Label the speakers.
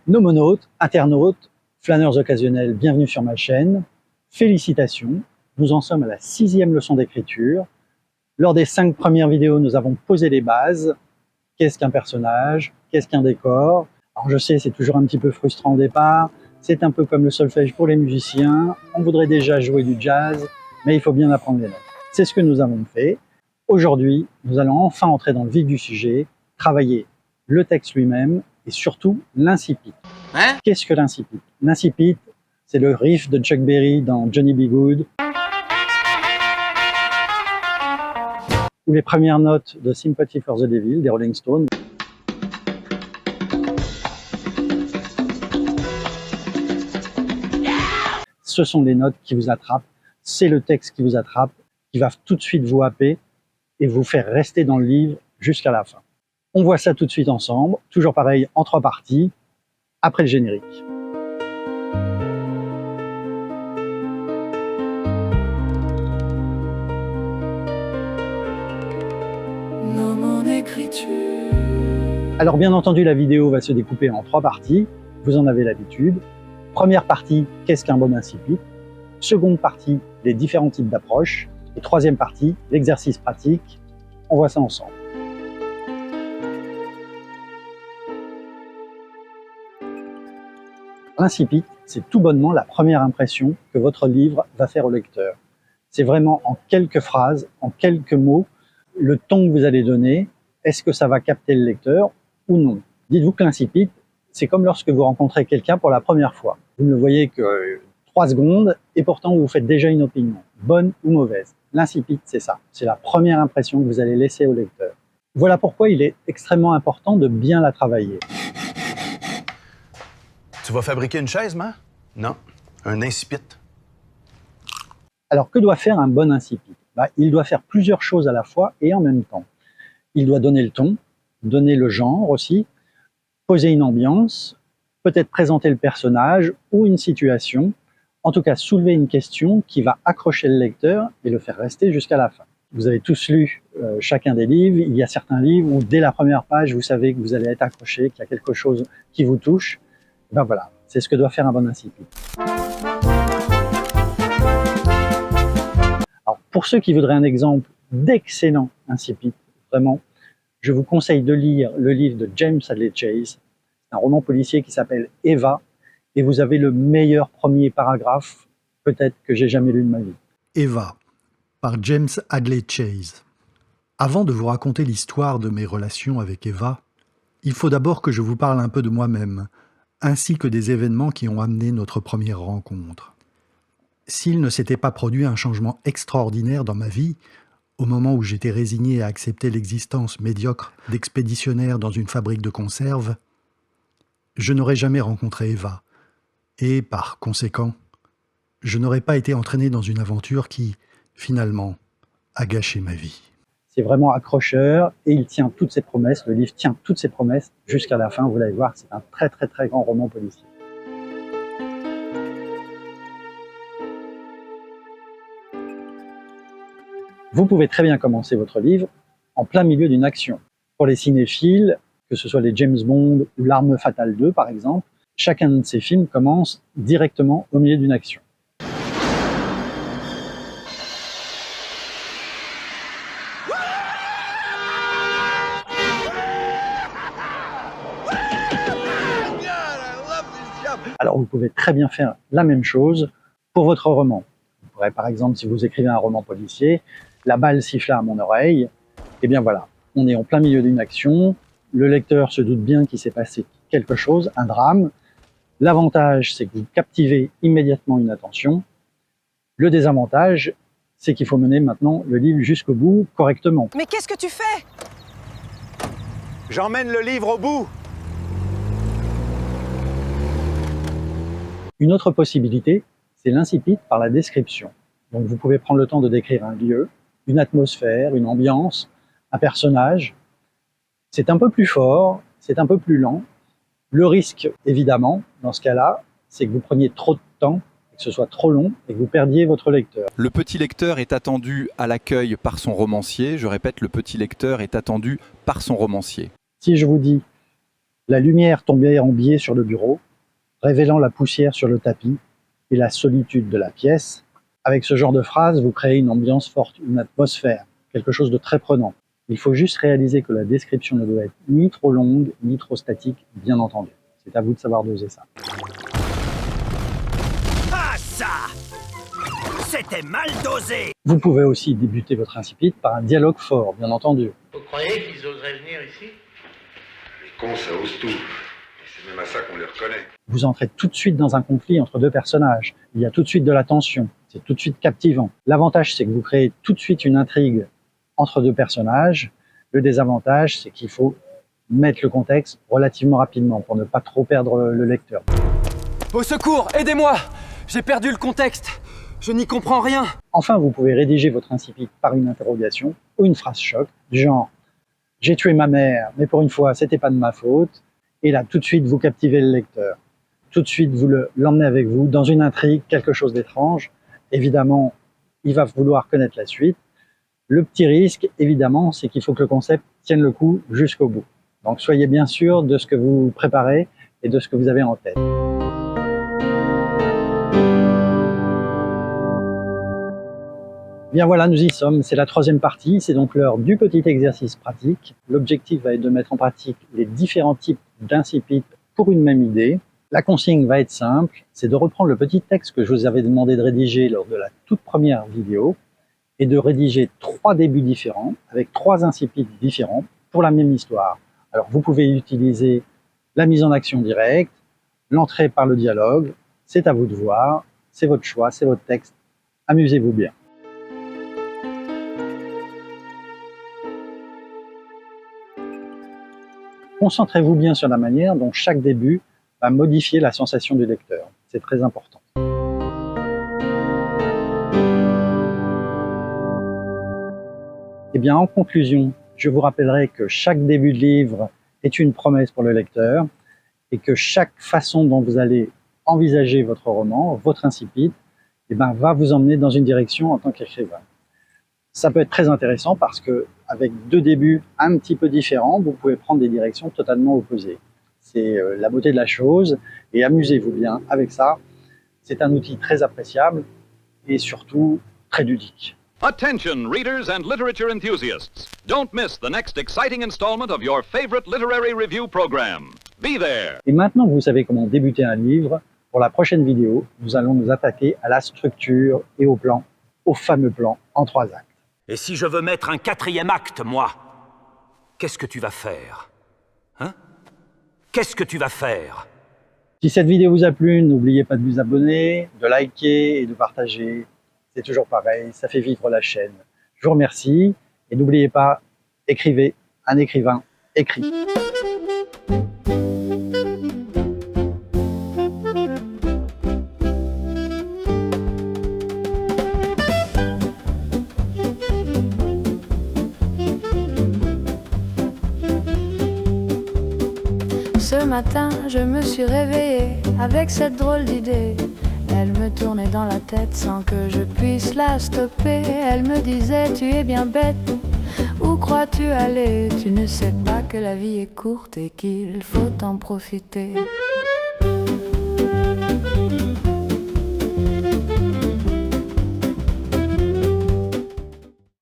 Speaker 1: Nomonautes, internautes, flâneurs occasionnels, bienvenue sur ma chaîne. Félicitations, nous en sommes à la 6e leçon d'écriture. Lors des 5 premières vidéos, nous avons posé les bases. Qu'est-ce qu'un personnage? Qu'est-ce qu'un décor? Alors je sais, c'est toujours un petit peu frustrant au départ. C'est un peu comme le solfège pour les musiciens. On voudrait déjà jouer du jazz, mais il faut bien apprendre les notes. C'est ce que nous avons fait. Aujourd'hui, nous allons enfin entrer dans le vif du sujet, travailler le texte lui-même et surtout l'incipit.
Speaker 2: Hein?
Speaker 1: Qu'est-ce que l'incipit? L'incipit, c'est le riff de Chuck Berry dans Johnny B. Good, ou les premières notes de Sympathy for the Devil des Rolling Stones. Ce sont les notes qui vous attrapent, c'est le texte qui vous attrape, qui va tout de suite vous happer et vous faire rester dans le livre jusqu'à la fin. On voit ça tout de suite ensemble, toujours pareil en 3 parties, après le générique.
Speaker 3: Dans mon écriture.
Speaker 1: Alors bien entendu, la vidéo va se découper en 3 parties, vous en avez l'habitude. Première partie, qu'est-ce qu'un bon incipit? Seconde partie, les différents types d'approches. Et troisième partie, l'exercice pratique. On voit ça ensemble. L'incipit, c'est tout bonnement la première impression que votre livre va faire au lecteur. C'est vraiment en quelques phrases, en quelques mots, le ton que vous allez donner. Est-ce que ça va capter le lecteur ou non? Dites-vous que l'incipit, c'est comme lorsque vous rencontrez quelqu'un pour la première fois. Vous ne le voyez que 3 secondes et pourtant vous faites déjà une opinion, bonne ou mauvaise. L'incipit, c'est ça. C'est la première impression que vous allez laisser au lecteur. Voilà pourquoi il est extrêmement important de bien la travailler.
Speaker 2: Tu vas fabriquer une chaise, man? Non, un incipit.
Speaker 1: Alors que doit faire un bon incipit? Il doit faire plusieurs choses à la fois et en même temps. Il doit donner le ton, donner le genre aussi, poser une ambiance, peut-être présenter le personnage ou une situation, en tout cas soulever une question qui va accrocher le lecteur et le faire rester jusqu'à la fin. Vous avez tous lu chacun des livres, il y a certains livres où dès la première page vous savez que vous allez être accroché, qu'il y a quelque chose qui vous touche. Ben voilà, c'est ce que doit faire un bon incipit. Alors pour ceux qui voudraient un exemple d'excellent incipit, vraiment, je vous conseille de lire le livre de James Hadley Chase, un roman policier qui s'appelle Eva, et vous avez le meilleur premier paragraphe, peut-être que j'ai jamais lu de ma vie.
Speaker 4: Eva, par James Hadley Chase. Avant de vous raconter l'histoire de mes relations avec Eva, il faut d'abord que je vous parle un peu de moi-même, ainsi que des événements qui ont amené notre première rencontre. S'il ne s'était pas produit un changement extraordinaire dans ma vie, au moment où j'étais résigné à accepter l'existence médiocre d'expéditionnaire dans une fabrique de conserves, je n'aurais jamais rencontré Eva, et par conséquent, je n'aurais pas été entraîné dans une aventure qui, finalement, a gâché ma vie.
Speaker 1: C'est vraiment accrocheur et il tient toutes ses promesses, le livre tient toutes ses promesses jusqu'à la fin, vous allez voir, c'est un très très très grand roman policier. Vous pouvez très bien commencer votre livre en plein milieu d'une action. Pour les cinéphiles, que ce soit les James Bond ou L'Arme Fatale 2 par exemple, chacun de ces films commence directement au milieu d'une action. Alors vous pouvez très bien faire la même chose pour votre roman. Vous pourrez par exemple, si vous écrivez un roman policier, la balle siffla à mon oreille, et bien voilà, on est en plein milieu d'une action, le lecteur se doute bien qu'il s'est passé quelque chose, un drame. L'avantage, c'est que vous captivez immédiatement une attention. Le désavantage, c'est qu'il faut mener maintenant le livre jusqu'au bout correctement.
Speaker 5: Mais qu'est-ce que tu fais?
Speaker 2: J'emmène le livre au bout.
Speaker 1: Une autre possibilité, c'est l'incipit par la description. Donc vous pouvez prendre le temps de décrire un lieu, une atmosphère, une ambiance, un personnage. C'est un peu plus fort, c'est un peu plus lent. Le risque, évidemment, dans ce cas-là, c'est que vous preniez trop de temps, que ce soit trop long et que vous perdiez votre lecteur.
Speaker 6: Le petit lecteur est attendu à l'accueil par son romancier. Je répète, le petit lecteur est attendu par son romancier.
Speaker 1: Si je vous dis La lumière tombait en biais sur le bureau, révélant la poussière sur le tapis et la solitude de la pièce. Avec ce genre de phrase, vous créez une ambiance forte, une atmosphère, quelque chose de très prenant. Il faut juste réaliser que la description ne doit être ni trop longue, ni trop statique, bien entendu. C'est à vous de savoir doser ça.
Speaker 5: Ah ça! C'était mal dosé!
Speaker 1: Vous pouvez aussi débuter votre incipit par un dialogue fort, bien entendu.
Speaker 7: Vous croyez qu'ils oseraient venir ici?
Speaker 8: Les cons, ça ose tout. Et c'est même à ça qu'on les reconnaît.
Speaker 1: Vous entrez tout de suite dans un conflit entre deux personnages. Il y a tout de suite de la tension. C'est tout de suite captivant. L'avantage, c'est que vous créez tout de suite une intrigue entre deux personnages. Le désavantage, c'est qu'il faut mettre le contexte relativement rapidement pour ne pas trop perdre le lecteur.
Speaker 5: Au secours, aidez-moi! J'ai perdu le contexte. Je n'y comprends rien.
Speaker 1: Enfin, vous pouvez rédiger votre incipit par une interrogation ou une phrase choc, du genre « J'ai tué ma mère, mais pour une fois, c'était pas de ma faute ». Et là, tout de suite, vous captivez le lecteur. Tout de suite, vous l'emmenez avec vous dans une intrigue, quelque chose d'étrange. Évidemment, il va vouloir connaître la suite. Le petit risque, évidemment, c'est qu'il faut que le concept tienne le coup jusqu'au bout. Donc, soyez bien sûr de ce que vous préparez et de ce que vous avez en tête. Bien voilà, nous y sommes, c'est la troisième partie, c'est donc l'heure du petit exercice pratique. L'objectif va être de mettre en pratique les différents types d'incipit pour une même idée. La consigne va être simple, c'est de reprendre le petit texte que je vous avais demandé de rédiger lors de la toute première vidéo et de rédiger 3 débuts différents avec 3 incipits différents pour la même histoire. Alors vous pouvez utiliser la mise en action directe, l'entrée par le dialogue, c'est à vous de voir, c'est votre choix, c'est votre texte, amusez-vous bien. Concentrez-vous bien sur la manière dont chaque début va modifier la sensation du lecteur. C'est très important. Et bien, en conclusion, je vous rappellerai que chaque début de livre est une promesse pour le lecteur et que chaque façon dont vous allez envisager votre roman, votre incipit, va vous emmener dans une direction en tant qu'écrivain. Ça peut être très intéressant parce que avec 2 débuts un petit peu différents, vous pouvez prendre des directions totalement opposées. C'est la beauté de la chose et amusez-vous bien avec ça. C'est un outil très appréciable et surtout très ludique.
Speaker 9: Attention, readers and literature enthusiasts. Don't miss the next exciting installment of your favorite literary review program. Be there.
Speaker 1: Et maintenant que vous savez comment débuter un livre, pour la prochaine vidéo, nous allons nous attaquer à la structure et au plan, au fameux plan en 3 actes.
Speaker 5: Et si je veux mettre un 4e acte, moi, qu'est-ce que tu vas faire? Hein? Qu'est-ce que tu vas faire?
Speaker 1: Si cette vidéo vous a plu, n'oubliez pas de vous abonner, de liker et de partager. C'est toujours pareil, ça fait vivre la chaîne. Je vous remercie et n'oubliez pas, écrivez, un écrivain écrit.
Speaker 10: Ce matin, je me suis réveillée avec cette drôle d'idée. Elle me tournait dans la tête sans que je puisse la stopper. Elle me disait, tu es bien bête, où crois-tu aller? Tu ne sais pas que la vie est courte et qu'il faut en profiter.